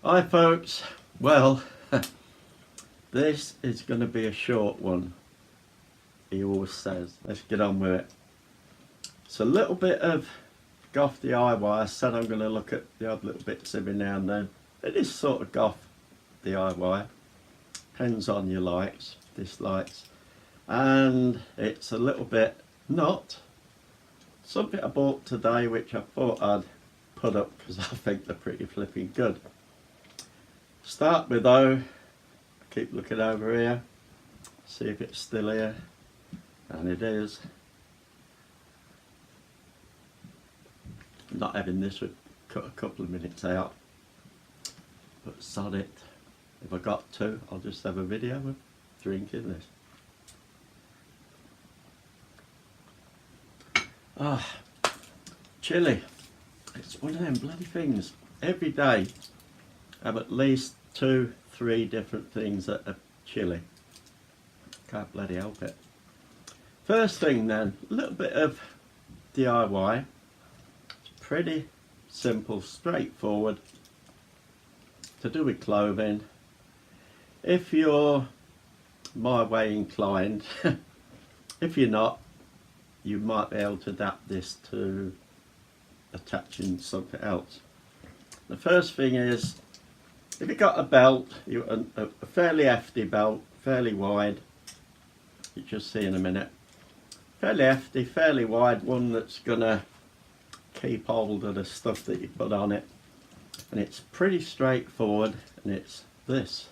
Hi folks, well this is going to be a short one, he always says. Let's get on with it. It's a little bit of goth DIY. I said I'm going to look at the odd little bits every now and then. It is sort of goth DIY, depends on your likes, dislikes, and it's a little bit not something I bought today which I thought I'd put up because I think they're pretty flipping good. Start with though, keep looking over here, see if it's still here, and it is. I'm not having this, would cut a couple of minutes out, but sod it. If I got to, I'll just have a video of drinking this. Chili. It's one of them bloody things. Every day I have at least 2-3 different things that are chili. Can't bloody help it. First thing then, a little bit of DIY. It's pretty simple, straightforward, to do with clothing. If you're my way inclined, if you're not, you might be able to adapt this to attaching something else. The first thing is, if you've got a belt, a fairly hefty belt, fairly wide, you just see in a minute, fairly hefty, fairly wide, one that's gonna keep hold of the stuff that you put on it, and it's pretty straightforward, and it's this.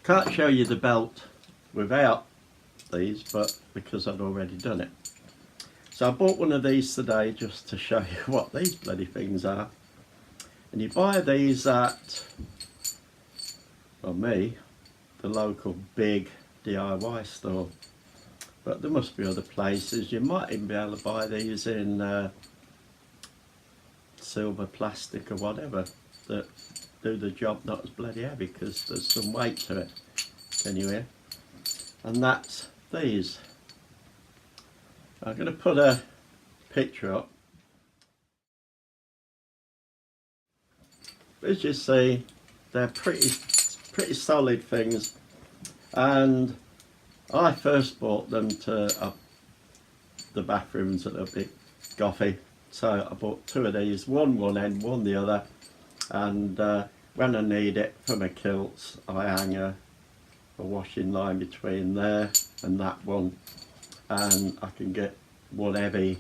Can't show you the belt without these, but because I'd already done it. So I bought one of these today just to show you what these bloody things are. And you buy these at, well, me, the local big DIY store. But there must be other places. You might even be able to buy these in silver plastic or whatever that do the job not as bloody heavy, because there's some weight to it. Can you hear? And that's these. I'm going to put a picture up. As you see, they're pretty solid things, and I first bought them to the bathrooms that are a bit gothy, so I bought 2 of these, one end, one the other, and when I need it for my kilts, I hang a washing line between there and that one, and I can get one heavy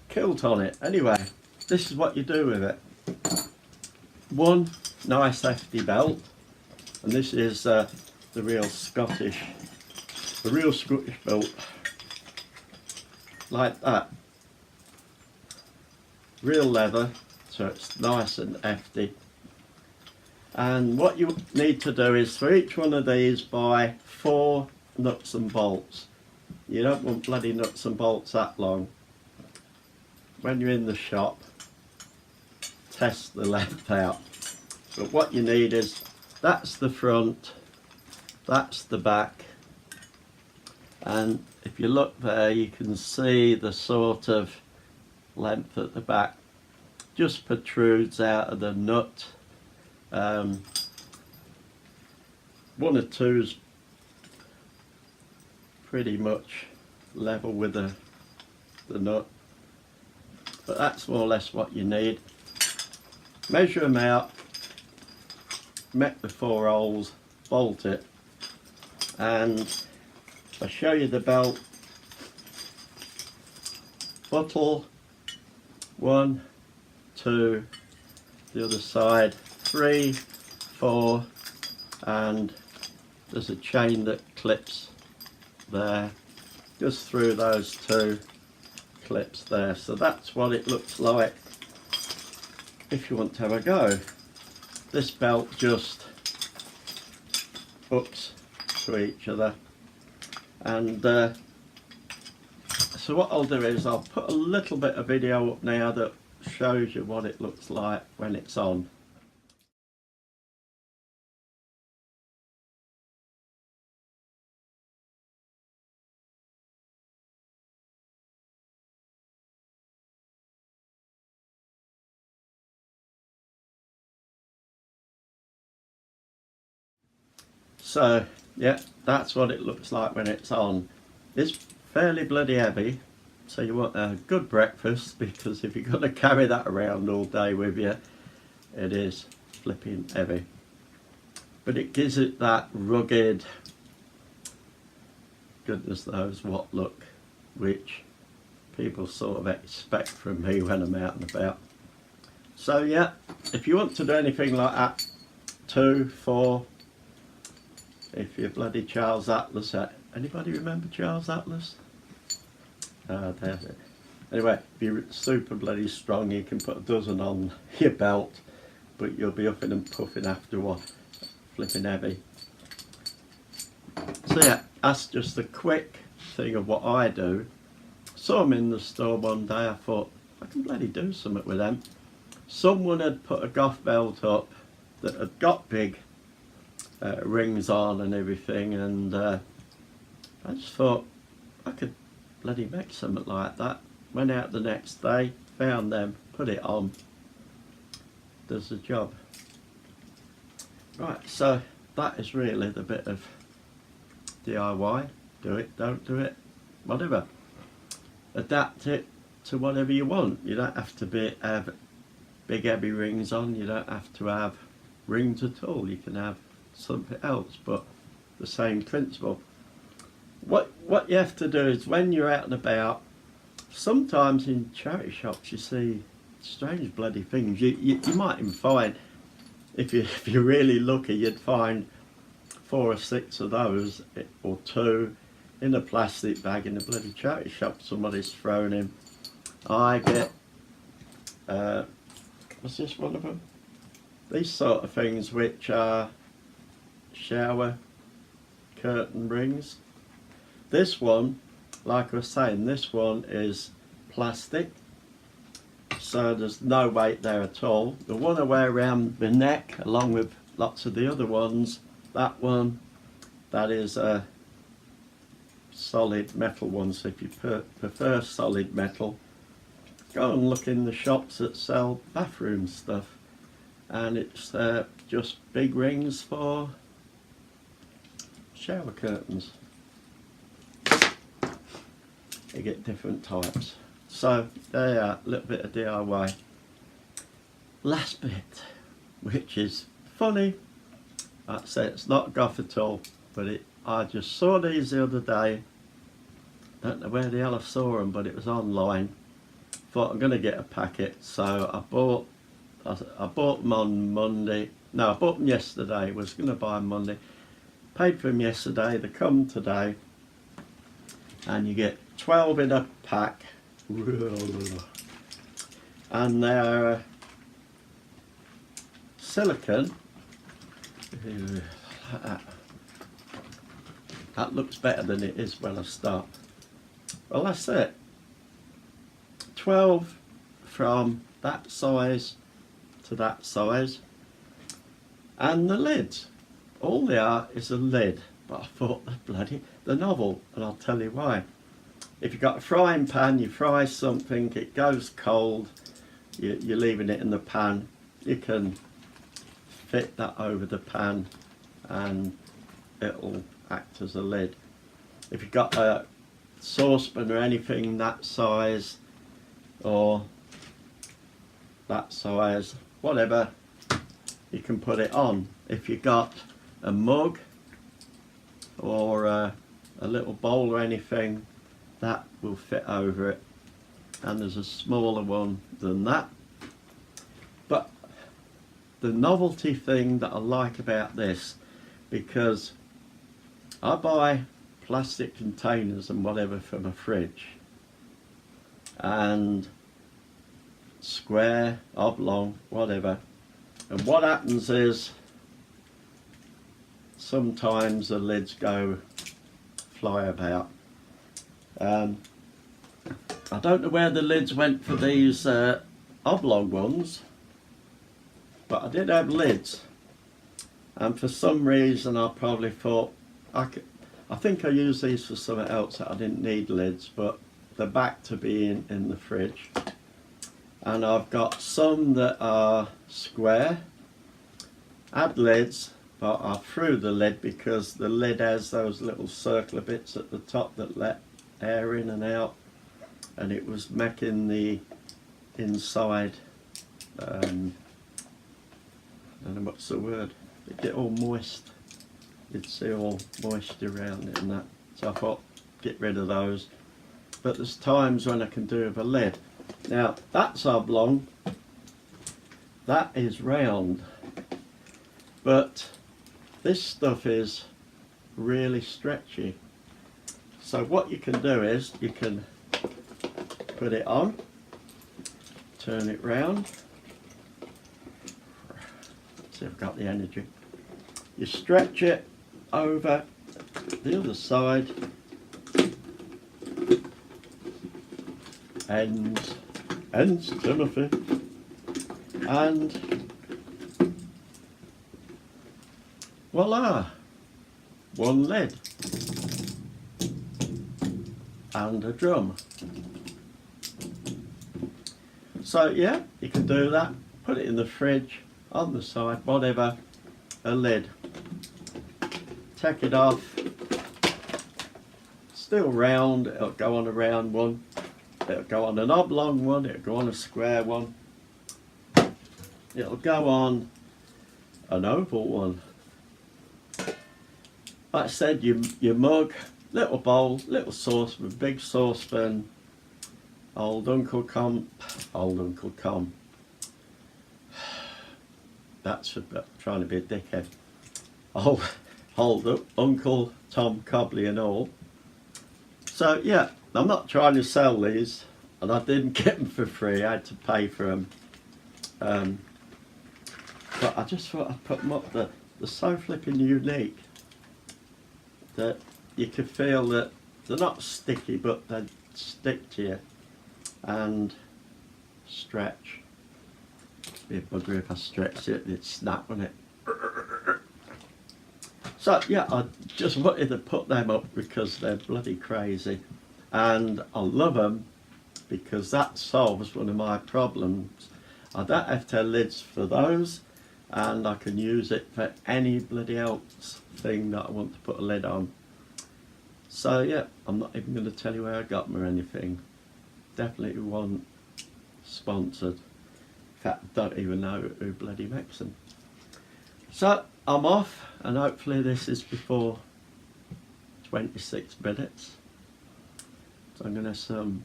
kilt on it. Anyway, this is what you do with it. One nice hefty belt, and this is the real Scottish belt, like that. Real leather, so it's nice and hefty. And what you need to do is, for each one of these, buy 4 nuts and bolts. You don't want bloody nuts and bolts that long. When you're in the shop, test the length out. But what you need is, that's the front, that's the back, and if you look there you can see the sort of length at the back just protrudes out of the nut. 1 or 2's pretty much level with the nut, but that's more or less what you need. Measure them out, make the 4 holes, bolt it, and I'll show you the belt. Bottle 1, 2, the other side 3, 4, and there's a chain that clips there, just through those 2 clips there. So that's what it looks like if you want to have a go. This belt just hooks to each other, and so what I'll do is I'll put a little bit of video up now that shows you what it looks like when it's on. So yeah, that's what it looks like when it's on. It's fairly bloody heavy, so you want a good breakfast, because if you're going to carry that around all day with you, it is flipping heavy. But it gives it that rugged, goodness knows what look, which people sort of expect from me when I'm out and about. So yeah, if you want to do anything like that, 2, 4, if you're bloody Charles Atlas, anybody remember Charles Atlas? There's it. Anyway, if you're super bloody strong, you can put a dozen on your belt, but you'll be huffing and puffing after a while, flipping heavy. So yeah, that's just a quick thing of what I do. Saw them in the store one day, I thought, I can bloody do something with them. Someone had put a golf belt up that had got big rings on and everything, and I just thought I could bloody make something like that. Went out the next day, found them, put it on, does the job. Right, so that is really the bit of DIY. Do it, don't do it, whatever. Adapt it to whatever you want. You don't have to have big heavy rings on, you don't have to have rings at all, you can have something else, but the same principle. What you have to do is, when you're out and about, sometimes in charity shops you see strange bloody things. You might even find, if you're really lucky, you'd find 4 or 6 of those, or 2, in a plastic bag in a bloody charity shop somebody's thrown in. I get, was this one of them? These sort of things, which are shower curtain rings. This one, like I was saying, this one is plastic, so there's no weight there at all. The one I wear around the neck, along with lots of the other ones, that one, that is a solid metal one. So if you prefer solid metal, go and look in the shops that sell bathroom stuff, and it's just big rings for shower curtains. You get different types. So there you are, a little bit of DIY. Last bit, which is funny. Like I say, it's not goth at all, but I just saw these the other day. Don't know where the hell I saw them, but it was online. Thought I'm going to get a packet, so I bought them on Monday. No, I bought them yesterday. Was going to buy them Monday. Paid for them yesterday. They come today, and you get 12 in a pack, and they're silicone. That looks better than it is when I start. Well, that's it. 12 from that size to that size, and the lids. All they are is a lid, but I thought they're novel, and I'll tell you why. If you've got a frying pan, you fry something, it goes cold, you're leaving it in the pan, you can fit that over the pan and it'll act as a lid. If you've got a saucepan or anything that size, or that size, whatever, you can put it on. If you've got a mug or a little bowl or anything, that will fit over it, and there's a smaller one than that. But the novelty thing that I like about this, because I buy plastic containers and whatever from a fridge, and square, oblong, whatever, and what happens is sometimes the lids fly about. I don't know where the lids went for these oblong ones, but I did have lids, and for some reason I probably thought I think I used these for something else that I didn't need lids, but they're back to being in the fridge. And I've got some that are square, had lids, but I threw the lid because the lid has those little circular bits at the top that let air in and out, and it was making the inside, I don't know what's the word, it get all moist. You'd see all moisture around it and that. So I thought, get rid of those. But there's times when I can do with a lid. Now that's oblong, that is round, but this stuff is really stretchy. So what you can do is you can put it on, turn it round. Let's see if I've got the energy. You stretch it over the other side, ends Timothy, and voila, one lid and a drum. So yeah, you can do that, put it in the fridge, on the side, whatever, a lid. Take it off, still round, it'll go on a round one, it'll go on an oblong one, it'll go on a square one, it'll go on an oval one. Like I said, your mug, little bowl, little saucepan, big saucepan, old Uncle Com, that's trying to be a dickhead, old Uncle Tom Cobley and all. So yeah, I'm not trying to sell these, and I didn't get them for free, I had to pay for them. But I just thought I'd put them up there. They're so flipping unique that you can feel that they're not sticky, but they stick to you and stretch. It'd be a bugger if I stretched it, it'd snap, wouldn't it? So yeah, I just wanted to put them up because they're bloody crazy, and I love them because that solves one of my problems. I don't have to have lids for those, and I can use it for any bloody else thing that I want to put a lid on. So yeah, I'm not even going to tell you where I got them or anything. Definitely wasn't sponsored. In fact, I don't even know who bloody makes them. So I'm off, and hopefully this is before 26 minutes. So I'm going to have some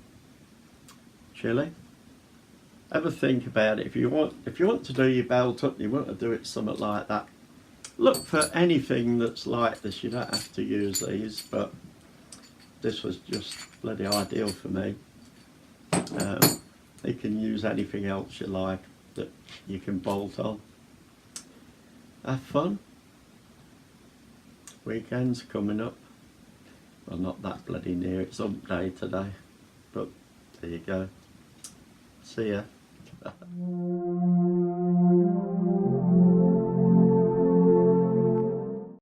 chili. Have a think about it. If you want to do your belt up, you want to do it something like that. Look for anything that's like this. You don't have to use these, but this was just bloody ideal for me. You can use anything else you like that you can bolt on. Have fun. Weekend's coming up. Well, not that bloody near, it's hump day today, but there you go. See ya.